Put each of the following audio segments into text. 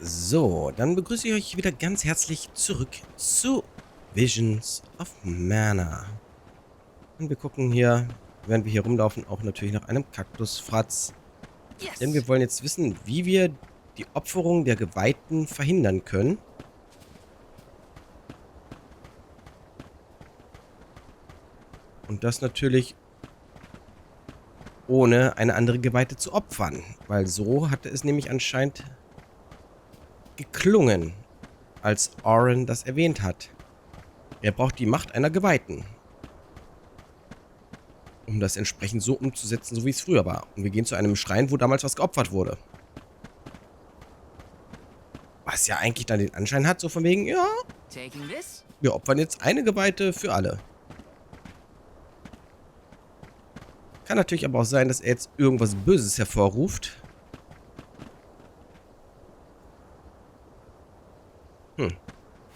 So, dann begrüße ich euch wieder ganz herzlich zurück zu Visions of Mana. Und wir gucken hier, während wir hier rumlaufen, auch natürlich nach einem Kaktusfratz. Denn wir wollen jetzt wissen, wie wir die Opferung der Geweihten verhindern können. Und das natürlich ohne eine andere Geweihte zu opfern. Weil so hatte es nämlich anscheinend geklungen, als Oren das erwähnt hat. Er braucht die Macht einer Geweihten, um das entsprechend so umzusetzen, so wie es früher war. Und wir gehen zu einem Schrein, wo damals was geopfert wurde. Was ja eigentlich dann den Anschein hat, so von wegen, ja, wir opfern jetzt eine Geweihte für alle. Kann natürlich aber auch sein, dass er jetzt irgendwas Böses hervorruft.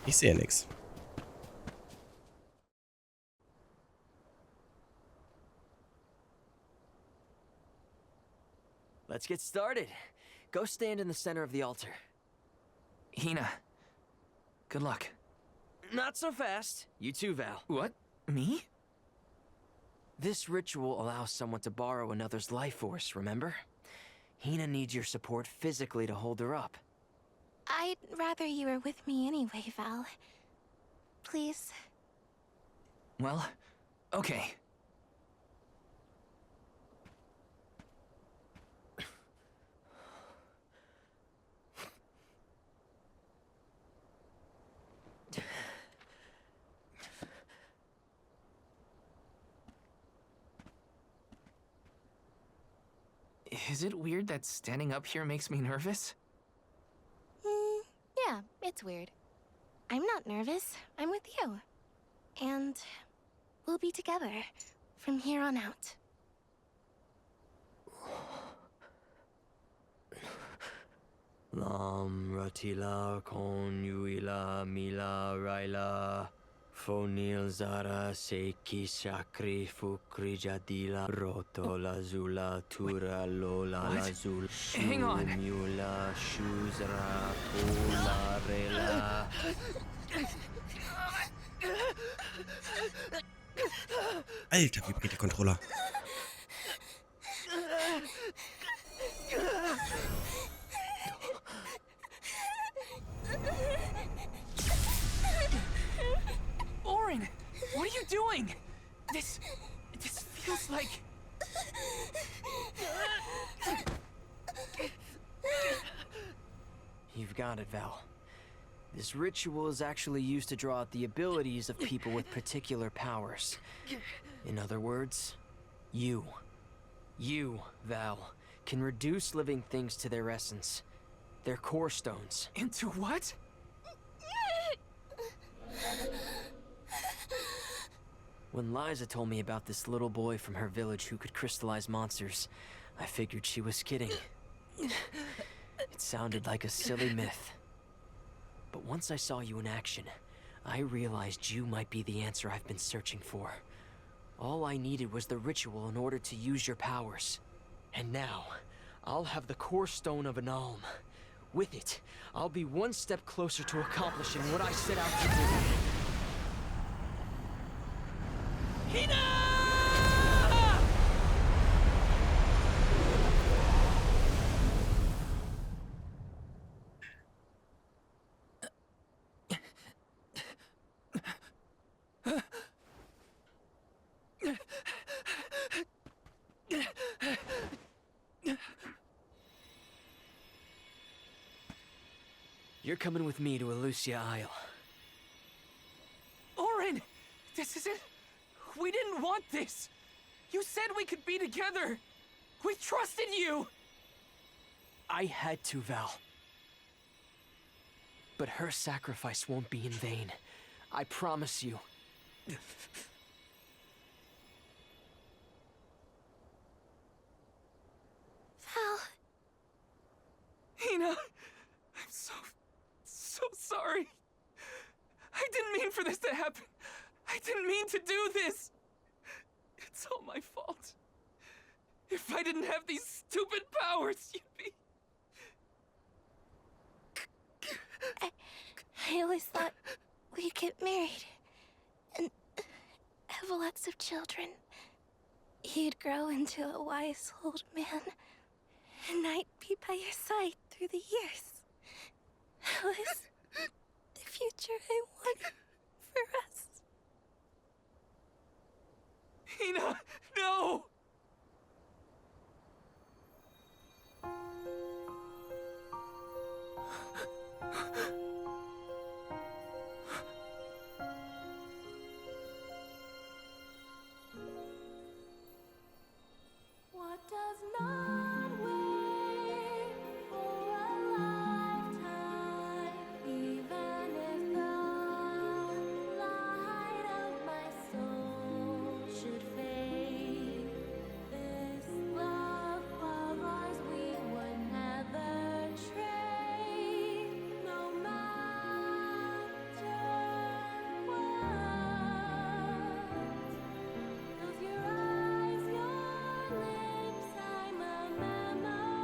Ich sehe nichts. Let's get started. Go stand in the center of the altar. Hina, good luck. Not so fast. You too, Val. What? Me? This ritual allows someone to borrow another's life force, remember? Hina needs your support physically to hold her up. I'd rather you were with me anyway, Val. Please. Well, okay. Is it weird that standing up here makes me nervous? Yeah, it's weird. I'm not nervous. I'm with you. And we'll be together from here on out. Lam ratila kon yuila mila raila fonil zara seki shakri fukri jadila roto lazula tura lola What? lazul Hang on. mula shuzra pula rela. Alter, vibriert der Controller. Oren, what are you doing? This feels like... You've got it, Val. This ritual is actually used to draw out the abilities of people with particular powers. In other words, you, Val, can reduce living things to their essence, their core stones. Into what? When Liza told me about this little boy from her village who could crystallize monsters, I figured she was kidding. It sounded like a silly myth. But once I saw you in action, I realized you might be the answer I've been searching for. All I needed was the ritual in order to use your powers. And now, I'll have the core stone of an alm. With it, I'll be one step closer to accomplishing what I set out to do. Hina! You're coming with me to Elusia Isle. Oren, this isn't... We didn't want this. You said we could be together. We trusted you. I had to, Val. But her sacrifice won't be in vain. I promise you. Val, Hina, I'm so sorry. I didn't mean for this to happen. I didn't mean to do this. It's all my fault. If I didn't have these stupid powers, you'd be... I always thought we'd get married and have lots of children. You'd grow into a wise old man, and I'd be by your side through the years. That was the future I wanted for us. Hina, no! What does not wait for a lifetime, even if the light of my soul should fade? This love of ours we would never trade, no matter what. Close your eyes, your lips, I'm a memory,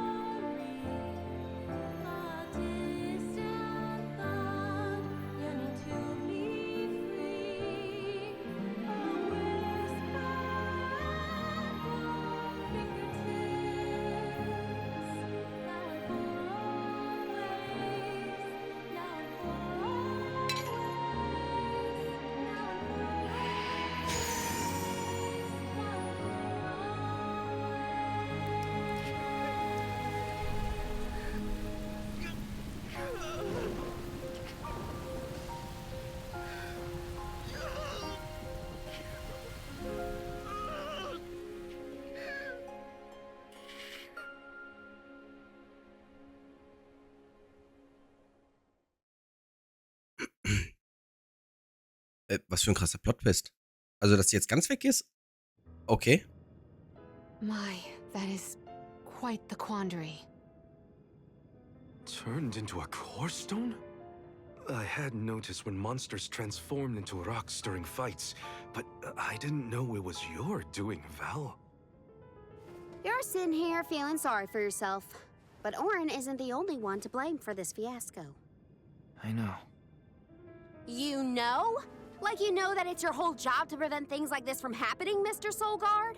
a distant thought, yearning to be free, a whisper at your fingertips, now and for always, now and for always, now and for Was für ein krasser Plot-Twist. Also, dass sie jetzt ganz weg ist? Okay. My, that is quite the quandary. Turned into a core stone? I had noticed when monsters transformed into rocks during fights, but I didn't know it was your doing, Val. You're sitting here feeling sorry for yourself. But Orin isn't the only one to blame for this fiasco. I know. You know? Like you know that it's your whole job to prevent things like this from happening, Mr. Soulguard?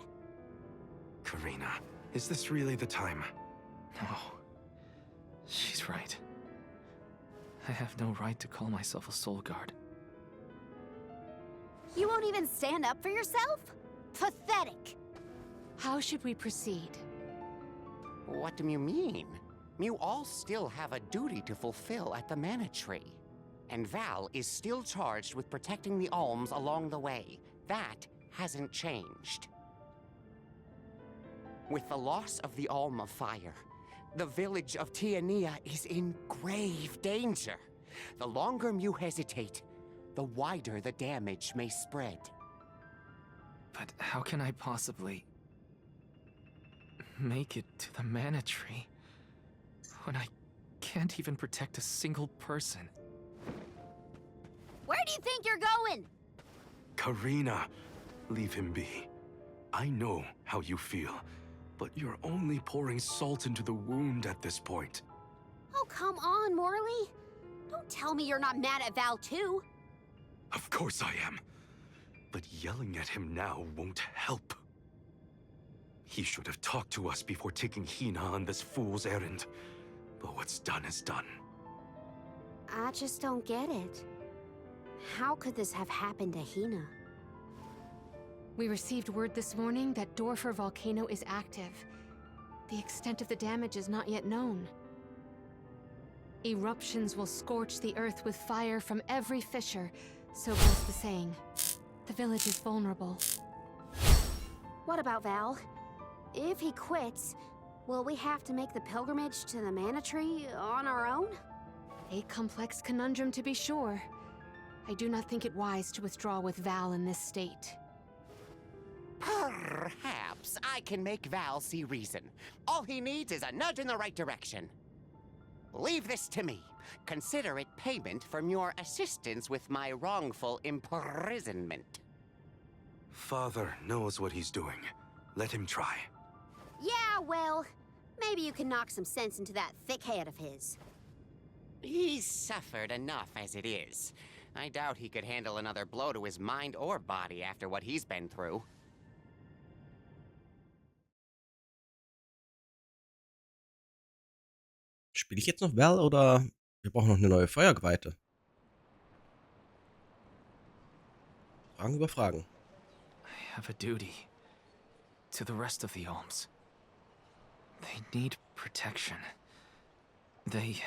Karina, is this really the time? No. She's right. I have no right to call myself a soul guard. You won't even stand up for yourself? Pathetic. How should we proceed? What do you mean? You all still have a duty to fulfill at the Mana Tree. And Val is still charged with protecting the alms along the way. That hasn't changed. With the loss of the Alm of Fire, the village of Tiania is in grave danger. The longer you hesitate, the wider the damage may spread. But how can I possibly make it to the Mana Tree when I can't even protect a single person? Where do you think you're going? Karina, leave him be. I know how you feel, but you're only pouring salt into the wound at this point. Oh, come on, Morley. Don't tell me you're not mad at Val, too. Of course I am. But yelling at him now won't help. He should have talked to us before taking Hina on this fool's errand. But what's done is done. I just don't get it. How could this have happened to Hina? We received word this morning that Dorfer volcano is active. The extent of the damage is not yet known. Eruptions will scorch the earth with fire from every fissure, so goes the saying. The village is vulnerable. What about Val? If he quits, will we have to make the pilgrimage to the Mana Tree on our own? A complex conundrum to be sure. I do not think it wise to withdraw with Val in this state. Perhaps I can make Val see reason. All he needs is a nudge in the right direction. Leave this to me. Consider it payment from your assistance with my wrongful imprisonment. Father knows what he's doing. Let him try. Yeah, well, maybe you can knock some sense into that thick head of his. He's suffered enough as it is. I doubt he could handle another blow to his mind or body after what he's been through. Spiele ich jetzt noch Val oder wir brauchen noch eine neue Feuergeweihte? Fragen über Fragen. I have a duty to the rest of the Alms. They need protection. They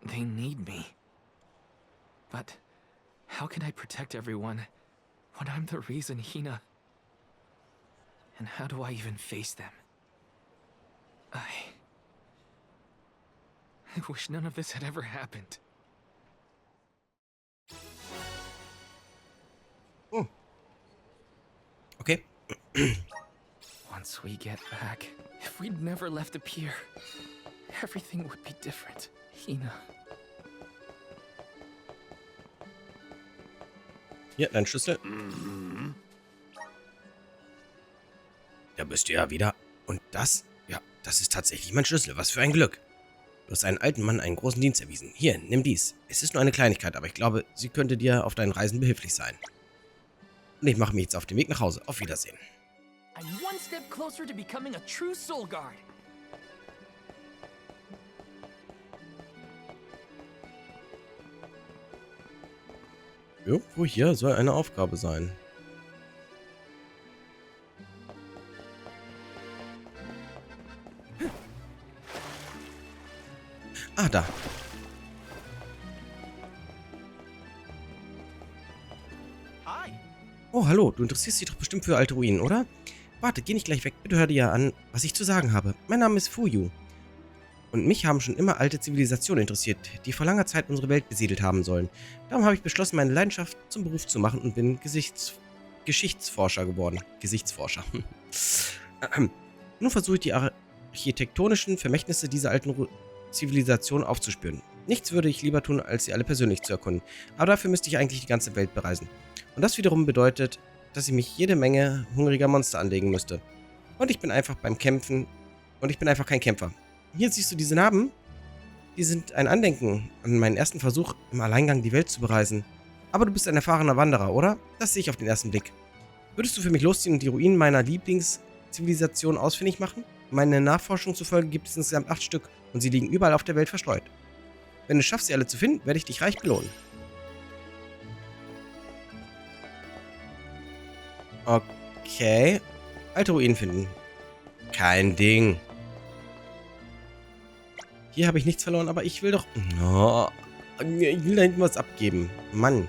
need me. But how can I protect everyone when I'm the reason Hina... And how do I even face them? I wish none of this had ever happened. Okay. Once we get back, if we'd never left the pier, everything would be different. Hina. Hier, dein Schlüssel. Da bist du ja wieder. Und das? Ja, das ist tatsächlich mein Schlüssel. Was für ein Glück. Du hast einen alten Mann einen großen Dienst erwiesen. Hier, nimm dies. Es ist nur eine Kleinigkeit, aber ich glaube, sie könnte dir auf deinen Reisen behilflich sein. Und ich mache mich jetzt auf den Weg nach Hause. Auf Wiedersehen. I'm one step closer to becoming a true soul guard. Irgendwo hier soll eine Aufgabe sein. Ah, da. Hi. Oh, hallo. Du interessierst dich doch bestimmt für alte Ruinen, oder? Warte, geh nicht gleich weg. Bitte hör dir ja an, was ich zu sagen habe. Mein Name ist Fuyu. Und mich haben schon immer alte Zivilisationen interessiert, die vor langer Zeit unsere Welt besiedelt haben sollen. Darum habe ich beschlossen, meine Leidenschaft zum Beruf zu machen und bin Geschichtsforscher geworden. Gesichtsforscher. Nun versuche ich die architektonischen Vermächtnisse dieser alten Zivilisation aufzuspüren. Nichts würde ich lieber tun, als sie alle persönlich zu erkunden. Aber dafür müsste ich eigentlich die ganze Welt bereisen. Und das wiederum bedeutet, dass ich mich jede Menge hungriger Monster anlegen müsste. Und ich bin einfach beim Kämpfen. Und ich bin einfach kein Kämpfer. Hier siehst du diese Narben. Die sind ein Andenken an meinen ersten Versuch, im Alleingang die Welt zu bereisen. Aber du bist ein erfahrener Wanderer, oder? Das sehe ich auf den ersten Blick. Würdest du für mich losziehen und die Ruinen meiner Lieblingszivilisation ausfindig machen? Meiner Nachforschung zufolge gibt es insgesamt 8 Stück und sie liegen überall auf der Welt verstreut. Wenn du es schaffst, sie alle zu finden, werde ich dich reich belohnen. Okay. Alte Ruinen finden. Kein Ding. Hier habe ich nichts verloren, aber ich will doch... Oh, ich will da hinten was abgeben. Mann.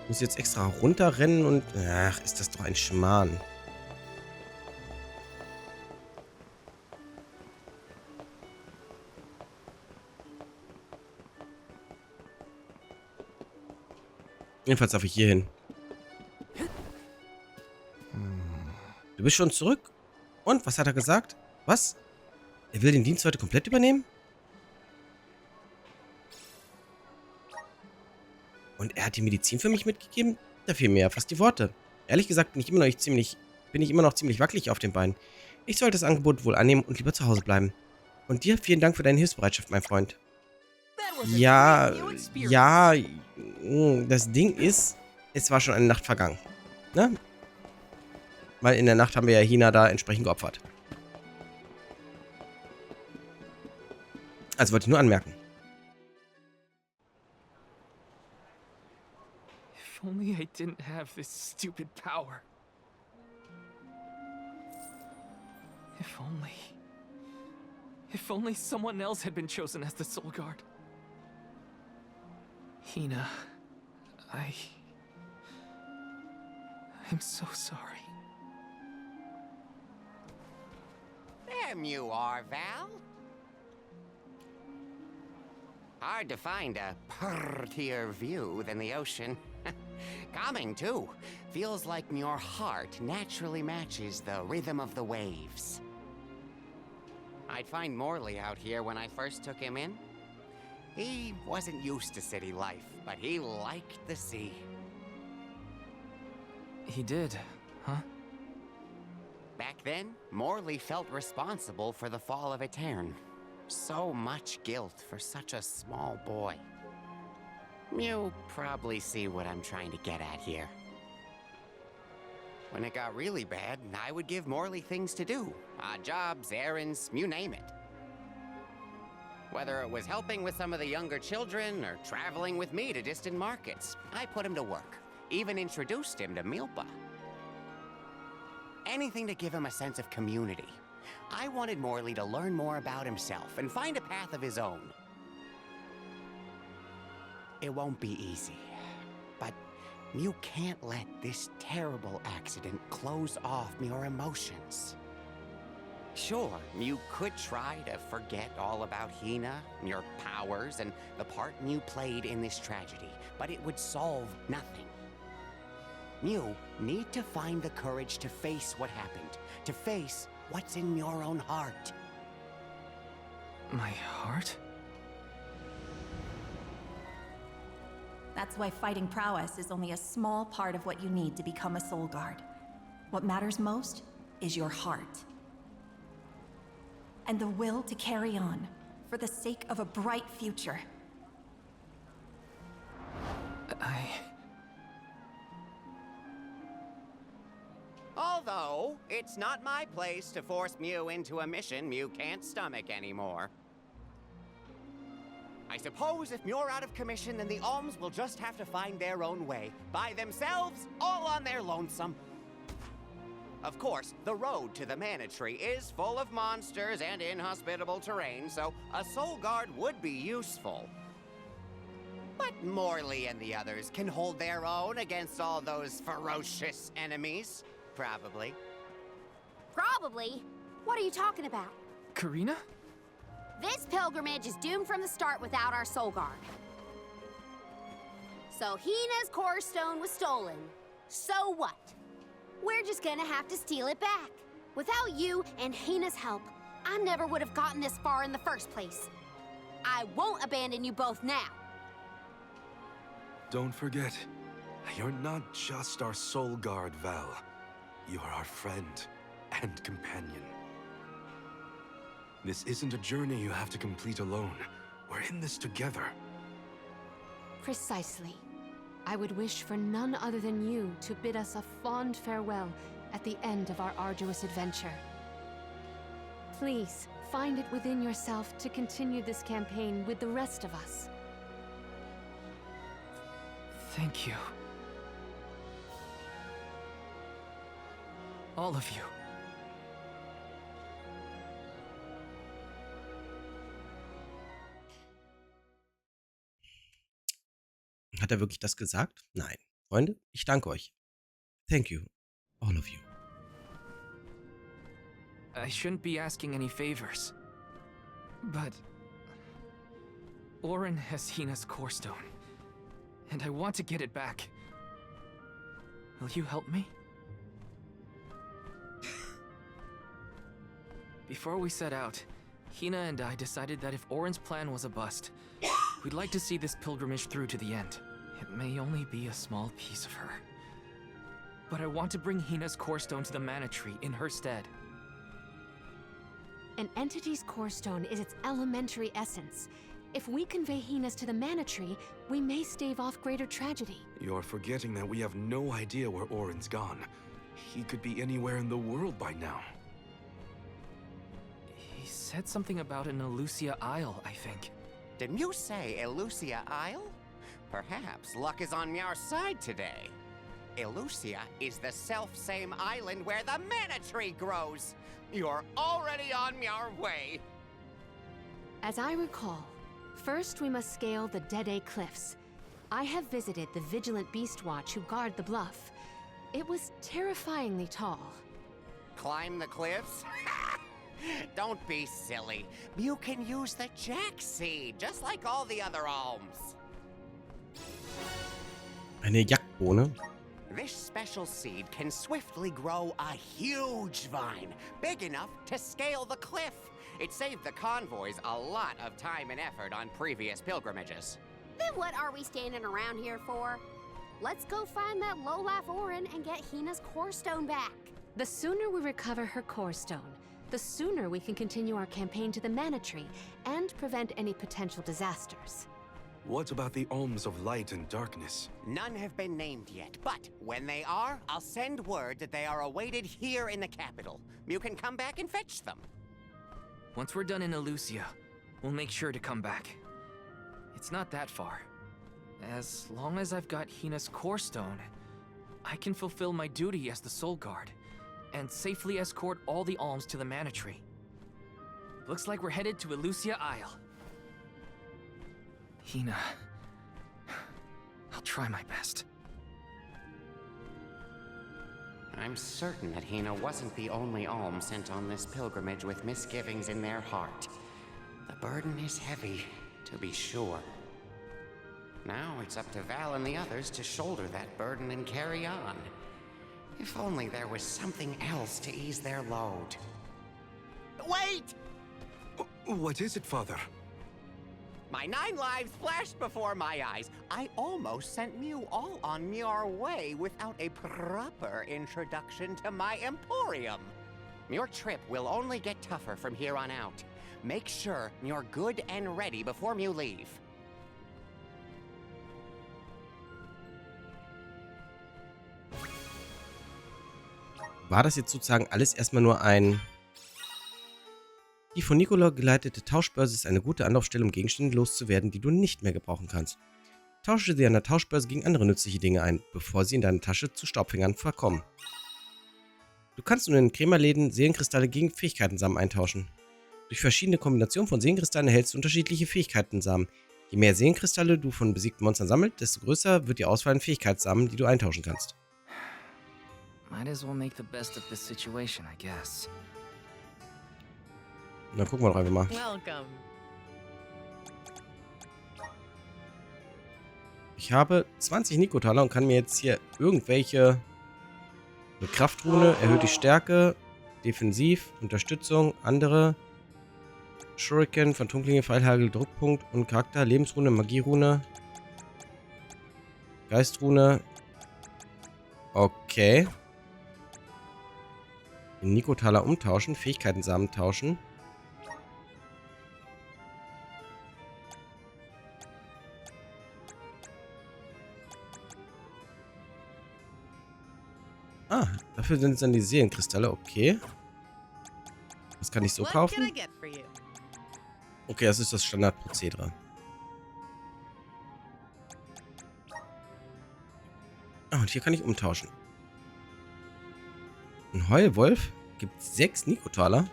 Ich muss jetzt extra runterrennen und... Ach, ist das doch ein Schmarrn. Jedenfalls darf ich hier hin. Du bist schon zurück? Und, was hat er gesagt? Was? Er will den Dienst heute komplett übernehmen? Und er hat die Medizin für mich mitgegeben? Da fehlen mir ja fast die Worte. Ehrlich gesagt bin ich immer noch ziemlich wackelig auf den Beinen. Ich sollte das Angebot wohl annehmen und lieber zu Hause bleiben. Und dir vielen Dank für deine Hilfsbereitschaft, mein Freund. Ja, das Ding ist, es war schon eine Nacht vergangen. Ne? Weil in der Nacht haben wir ja Hina da entsprechend geopfert. Also wollte ich nur anmerken. If only I didn't have this stupid power. If only someone else had been chosen as the Soul Guard. Hina, I'm so sorry. There you are, Val. Hard to find a prettier view than the ocean. Calming, too. Feels like your heart naturally matches the rhythm of the waves. I'd find Morley out here when I first took him in. He wasn't used to city life, but he liked the sea. He did, huh? Back then, Morley felt responsible for the fall of Etern. So much guilt for such a small boy. You probably see what I'm trying to get at here. When it got really bad, I would give Morley things to do. Odd jobs, errands, you name it. Whether it was helping with some of the younger children or traveling with me to distant markets, I put him to work. Even introduced him to Milpa. Anything to give him a sense of community. I wanted Morley to learn more about himself and find a path of his own. It won't be easy, but you can't let this terrible accident close off your emotions. Sure, you could try to forget all about Hina, your powers, and the part you played in this tragedy, but it would solve nothing. You need to find the courage to face what happened, to face what's in your own heart. My heart? That's why fighting prowess is only a small part of what you need to become a soul guard. What matters most is your heart. And the will to carry on, for the sake of a bright future. Although, it's not my place to force Mew into a mission Mew can't stomach anymore. I suppose if Muir out of commission, then the Alms will just have to find their own way. By themselves, all on their lonesome. Of course, the road to the Mana Tree is full of monsters and inhospitable terrain, so a soul guard would be useful. But Morley and the others can hold their own against all those ferocious enemies. Probably. Probably? What are you talking about? Karina? This pilgrimage is doomed from the start without our soul guard. So Hina's core stone was stolen. So what? We're just gonna have to steal it back. Without you and Hina's help, I never would have gotten this far in the first place. I won't abandon you both now. Don't forget, you're not just our soul guard, Val. You're our friend and companion. This isn't a journey you have to complete alone. We're in this together. Precisely. I would wish for none other than you to bid us a fond farewell at the end of our arduous adventure. Please, find it within yourself to continue this campaign with the rest of us. Thank you. All of you. Hat er wirklich das gesagt? Nein. Freunde, ich danke euch. Thank you, all of you. I shouldn't be asking any favors. But Orin has Hina's core stone, and I want to get it back. Will you help me? Before we set out, Hina and I decided that if Orin's plan was a bust, we'd like to see this pilgrimage through to the end. It may only be a small piece of her, but I want to bring Hina's core stone to the Mana Tree in her stead. An entity's core stone is its elementary essence. If we convey Hina's to the Mana Tree, we may stave off greater tragedy. You're forgetting that we have no idea where Orin's gone. He could be anywhere in the world by now. He said something about an Elusia Isle, I think. Didn't you say Elusia Isle? Perhaps luck is on our side today. Elusia is the self-same island where the Mana Tree grows. You're already on your way. As I recall, first we must scale the Dede Cliffs. I have visited the Vigilant Beast Watch who guard the bluff. It was terrifyingly tall. Climb the cliffs? Don't be silly. You can use the Jack Seed, just like all the other alms. Eine Jagdbohne. This special seed can swiftly grow a huge vine, big enough to scale the cliff. It saved the convoys a lot of time and effort on previous pilgrimages. Then what are we standing around here for? Let's go find that low-life Orin and get Hina's core stone back. The sooner we recover her core stone, The sooner we can continue our campaign to the Mana Tree and prevent any potential disasters. What about the alms of light and darkness? None have been named yet, but when they are, I'll send word that they are awaited here in the capital. You can come back and fetch them. Once we're done in Elusia, we'll make sure to come back. It's not that far. As long as I've got Hina's core stone, I can fulfill my duty as the Soul Guard and safely escort all the alms to the Mana Tree. Looks like we're headed to Elusia Isle. Hina, I'll try my best. I'm certain that Hina wasn't the only alm sent on this pilgrimage with misgivings in their heart. The burden is heavy, to be sure. Now it's up to Val and the others to shoulder that burden and carry on. If only there was something else to ease their load. Wait! What is it, Father? My 9 lives flashed before my eyes. I almost sent you all on your way without a proper introduction to my emporium. Your trip will only get tougher from here on out. Make sure you're good and ready before you leave. War das jetzt sozusagen alles erstmal nur ein... Die von Nicola geleitete Tauschbörse ist eine gute Anlaufstelle, um Gegenstände loszuwerden, die du nicht mehr gebrauchen kannst. Tausche sie an der Tauschbörse gegen andere nützliche Dinge ein, bevor sie in deiner Tasche zu Staubfängern verkommen. Du kannst nun in Krämerläden Seelenkristalle gegen Fähigkeitensamen eintauschen. Durch verschiedene Kombinationen von Seelenkristallen erhältst du unterschiedliche Fähigkeitensamen. Je mehr Seelenkristalle du von besiegten Monstern sammelst, desto größer wird die Auswahl an Fähigkeitssamen, die du eintauschen kannst. Might as well make the best of this situation, I guess. Na, gucken wir doch einfach mal. Welcome. Ich habe 20 Nikotaler und kann mir jetzt hier irgendwelche... Eine Kraftrune, erhöht die Stärke, Defensiv, Unterstützung, andere... Shuriken, Phantomklinge, Pfeilhagel, Druckpunkt und Charakter, Lebensrune, Magierune, Geistrune. Okay. Den Nikotaler umtauschen, Fähigkeitensamen tauschen. Ah, dafür sind es dann die Seelenkristalle, okay. Das kann ich so kaufen. Okay, das ist das Standardprozedere. Ah, und hier kann ich umtauschen. Ein Heulwolf gibt 6 Nikotaler.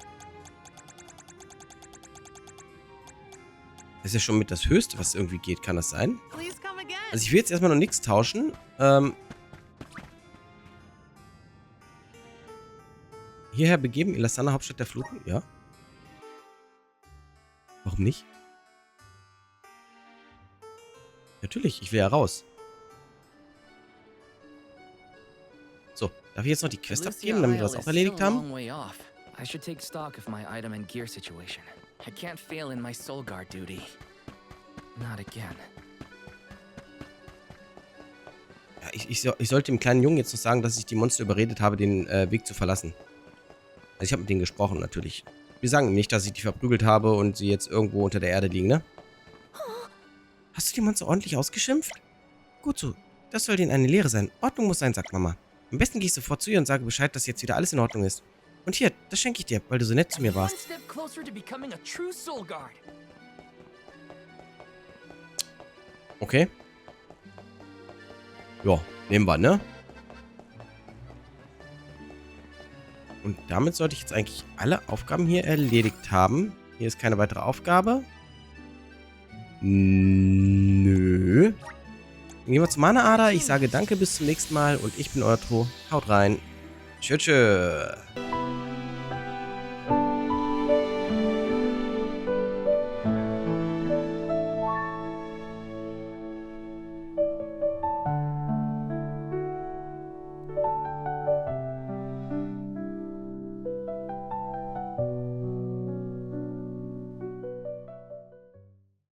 Das ist ja schon mit das Höchste, was irgendwie geht. Kann das sein? Also ich will jetzt erstmal noch nichts tauschen. Hierher begeben, Ilastana, Hauptstadt der Fluten. Ja. Warum nicht? Natürlich, ich will ja raus. So, darf ich jetzt noch die Quest abgeben, damit wir das auch erledigt haben? I should take stock of my item and gear situation. I can't fail in my Soul Guard duty. Not again. Ja, ich sollte dem kleinen Jungen jetzt noch sagen, dass ich die Monster überredet habe, den Weg zu verlassen. Also ich habe mit denen gesprochen, natürlich. Wir sagen ihm nicht, dass ich die verprügelt habe und sie jetzt irgendwo unter der Erde liegen, ne? Hast du die Monster ordentlich ausgeschimpft? Gut so. Das soll denen eine Lehre sein. Ordnung muss sein, sagt Mama. Am besten gehe ich sofort zu ihr und sage Bescheid, dass jetzt wieder alles in Ordnung ist. Und hier, das schenke ich dir, weil du so nett zu mir warst. Okay. Ja, nehmen wir, ne? Und damit sollte ich jetzt eigentlich alle Aufgaben hier erledigt haben. Hier ist keine weitere Aufgabe. Nö. Dann gehen wir zur Mana-Ader. Ich sage danke, bis zum nächsten Mal. Und ich bin euer Tro. Haut rein. Tschö, tschö.